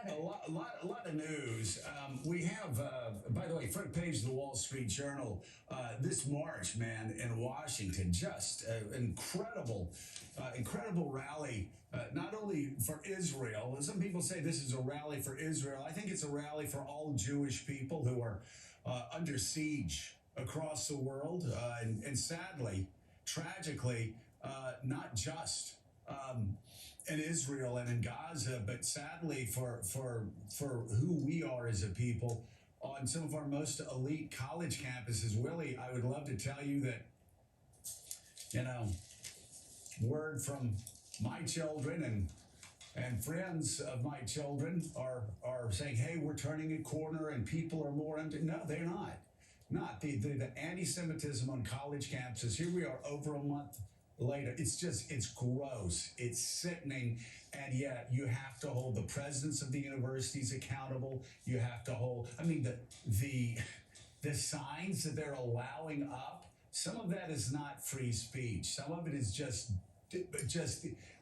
a lot of news. We have, by the way, front page of the Wall Street Journal. This march, man, in Washington, just incredible rally. Not only for Israel. Some people say this is a rally for Israel. I think it's a rally for all Jewish people who are under siege across the world, and sadly, tragically, not just. In Israel and in Gaza, but sadly for who we are as a people on some of our most elite college campuses. Willie, I would love to tell you that, you know, word from my children and friends of my children are saying, hey, we're turning a corner and people are more into. No, they're not. Not the anti-Semitism on college campuses. Here we are over a month later. It's gross, it's sickening, and yet you have to hold the presidents of the universities accountable. You have to hold, I mean, the signs that they're allowing up, some of that is not free speech. Some of it is just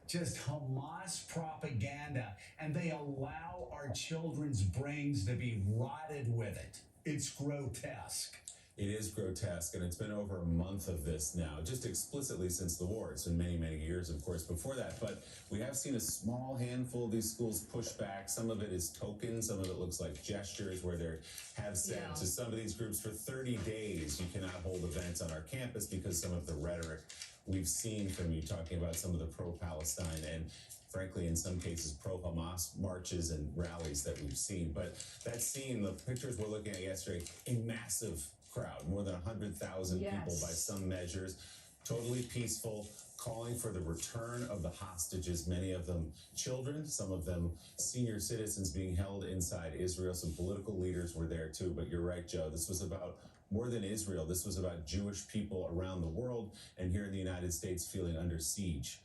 Hamas propaganda, and they allow our children's brains to be rotted with it. It's grotesque. It is grotesque, and it's been over a month of this now, just explicitly since the war. It's been many, many years, of course, before that. But we have seen a small handful of these schools push back. Some of it is tokens. Some of it looks like gestures where they have said to some of these groups for 30 days, you cannot hold events on our campus because some of the rhetoric we've seen from you talking about some of the pro-Palestine and frankly, in some cases, pro-Hamas marches and rallies that we've seen. But that scene, the pictures we're looking at yesterday, a massive crowd, more than 100,000 people by some measures, totally peaceful, calling for the return of the hostages, many of them children, some of them senior citizens being held inside Israel. Some political leaders were there too, but you're right, Joe. This was about more than Israel. This was about Jewish people around the world and here in the United States feeling under siege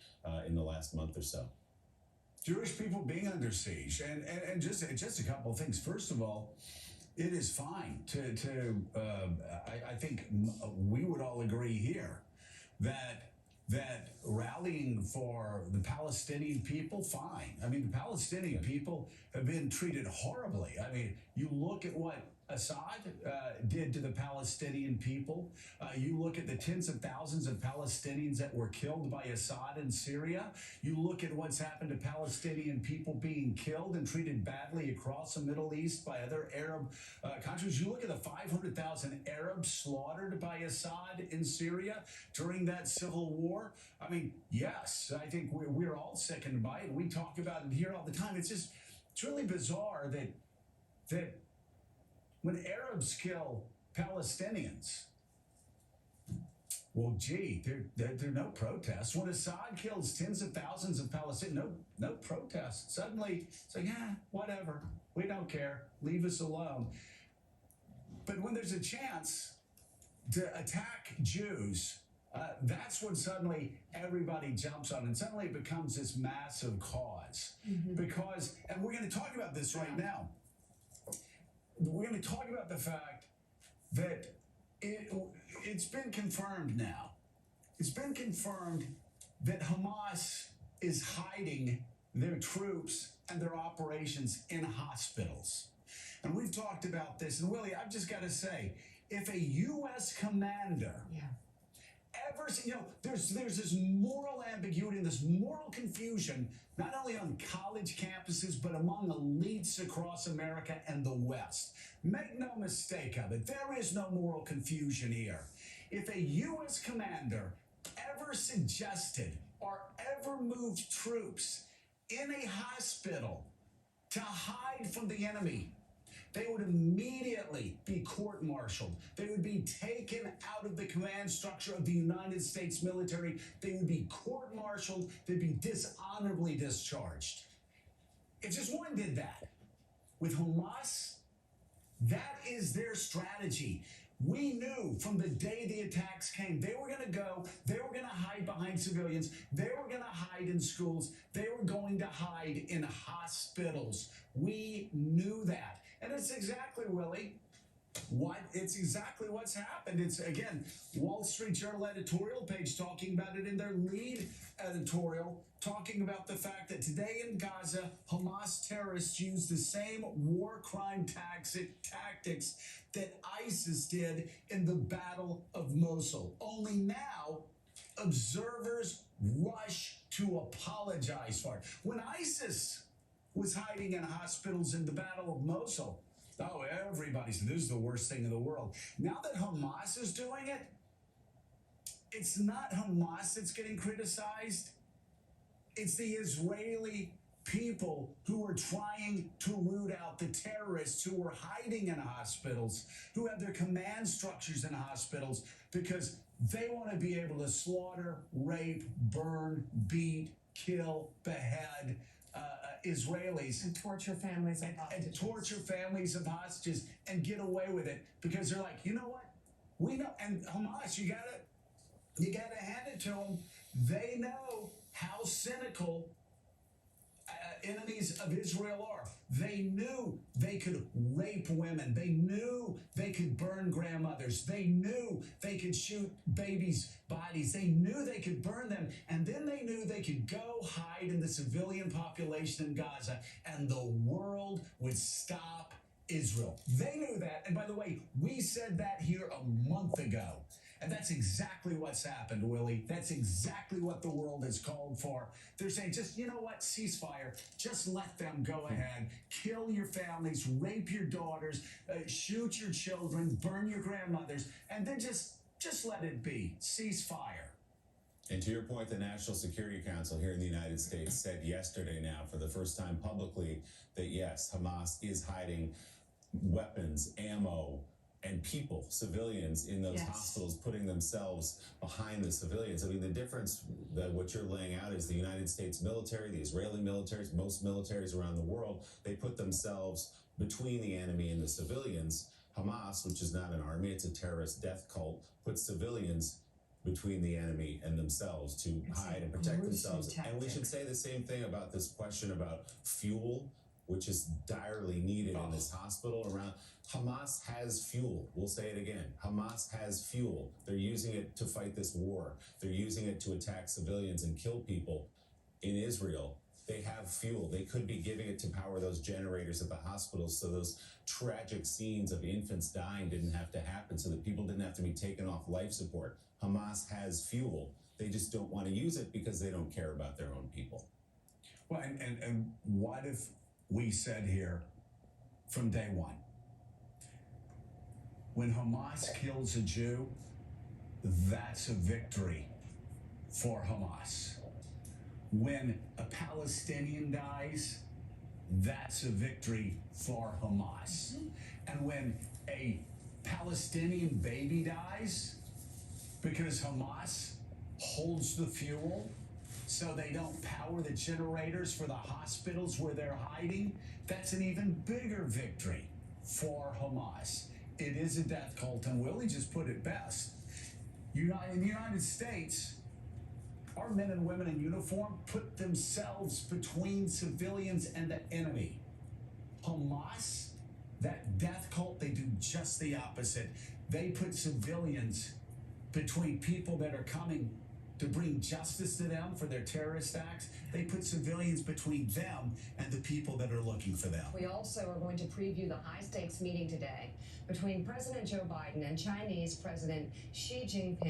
in the last month or so. Jewish people being under siege, and just a couple of things. First of all, it is fine I think we would all agree here that rallying for the Palestinian people, fine. I mean, the Palestinian people have been treated horribly. I mean, you look at what Assad did to the Palestinian people. You look at the tens of thousands of Palestinians that were killed by Assad in Syria. You look at what's happened to Palestinian people being killed and treated badly across the Middle East by other Arab countries. You look at the 500,000 Arabs slaughtered by Assad in Syria during that civil war. I mean, yes, I think we're all sickened by it. We talk about it here all the time. It's really bizarre that when Arabs kill Palestinians, well, gee, there are no protests. When Assad kills tens of thousands of Palestinians, no protests. Suddenly, it's like, whatever. We don't care. Leave us alone. But when there's a chance to attack Jews, that's when suddenly everybody jumps on, and suddenly it becomes this massive cause. Because, and we're going to talk about this right now. We're going to talk about the fact that it's been confirmed now. It's been confirmed that Hamas is hiding their troops and their operations in hospitals. And we've talked about this. And Willie, I've just got to say, if a U.S. commander ever, there's this moral ambiguity and this moral confusion, not only on college campuses, but among elites across America and the West. Make no mistake of it, there is no moral confusion here. If a U.S. commander ever suggested or ever moved troops in a hospital to hide from the enemy, they would immediately be court-martialed. They would be taken out of the command structure of the United States military. They would be court-martialed. They'd be dishonorably discharged. If just one did that, with Hamas, that is their strategy. We knew from the day the attacks came, they were going to go, they were going to hide behind civilians, they were going to hide in schools, they were going to hide in hospitals. We knew that. And it's exactly, Willie, It's exactly what's happened. It's again, Wall Street Journal editorial page talking about it in their lead editorial, talking about the fact that today in Gaza, Hamas terrorists used the same war crime tactics that ISIS did in the Battle of Mosul. Only now, observers rush to apologize for it. When ISIS was hiding in hospitals in the Battle of Mosul, oh, everybody said this is the worst thing in the world. Now that Hamas is doing it, it's not Hamas that's getting criticized. It's the Israeli people who are trying to root out the terrorists who are hiding in hospitals, who have their command structures in hospitals, because they want to be able to slaughter, rape, burn, beat, kill, behead Israelis and torture families of hostages. And torture families of hostages and get away with it because they're like, you know what? We know, and Hamas, you gotta hand it to them. They know how cynical enemies of Israel are. They knew they could rape women. They knew they could burn grandmothers. They knew they could shoot babies' bodies. They knew they could burn them. And then they knew they could go hide in the civilian population in Gaza and the world would stop Israel. They knew that. And by the way, we said that here a month ago. And that's exactly what's happened, Willie. That's exactly what the world has called for. They're saying, just, you know what, ceasefire. Just let them go ahead. Kill your families, rape your daughters, shoot your children, burn your grandmothers, and then just let it be. Ceasefire. And to your point, the National Security Council here in the United States said yesterday now, for the first time publicly, that yes, Hamas is hiding weapons, ammo, and people, civilians in those hospitals, putting themselves behind the civilians. I mean, the difference that what you're laying out is the United States military, the Israeli militaries, most militaries around the world, they put themselves between the enemy and the civilians. Hamas, which is not an army, it's a terrorist death cult, puts civilians between the enemy and themselves to hide and protect themselves. And we should say the same thing about this question about fuel, which is direly needed in this hospital around. Hamas has fuel. We'll say it again. Hamas has fuel. They're using it to fight this war. They're using it to attack civilians and kill people in Israel. They have fuel. They could be giving it to power those generators at the hospitals so those tragic scenes of infants dying didn't have to happen, so that people didn't have to be taken off life support. Hamas has fuel. They just don't want to use it because they don't care about their own people. Well, and what if we said here from day one, when Hamas kills a Jew, that's a victory for Hamas. When a Palestinian dies, that's a victory for Hamas. And when a Palestinian baby dies, because Hamas holds the fuel so they don't power the generators for the hospitals where they're hiding, that's an even bigger victory for Hamas. It is a death cult, and Willie just put it best. In the United States, our men and women in uniform put themselves between civilians and the enemy. Hamas, that death cult, they do just the opposite. They put civilians between people that are coming to bring justice to them for their terrorist acts. They put civilians between them and the people that are looking for them. We also are going to preview the high-stakes meeting today between President Joe Biden and Chinese President Xi Jinping.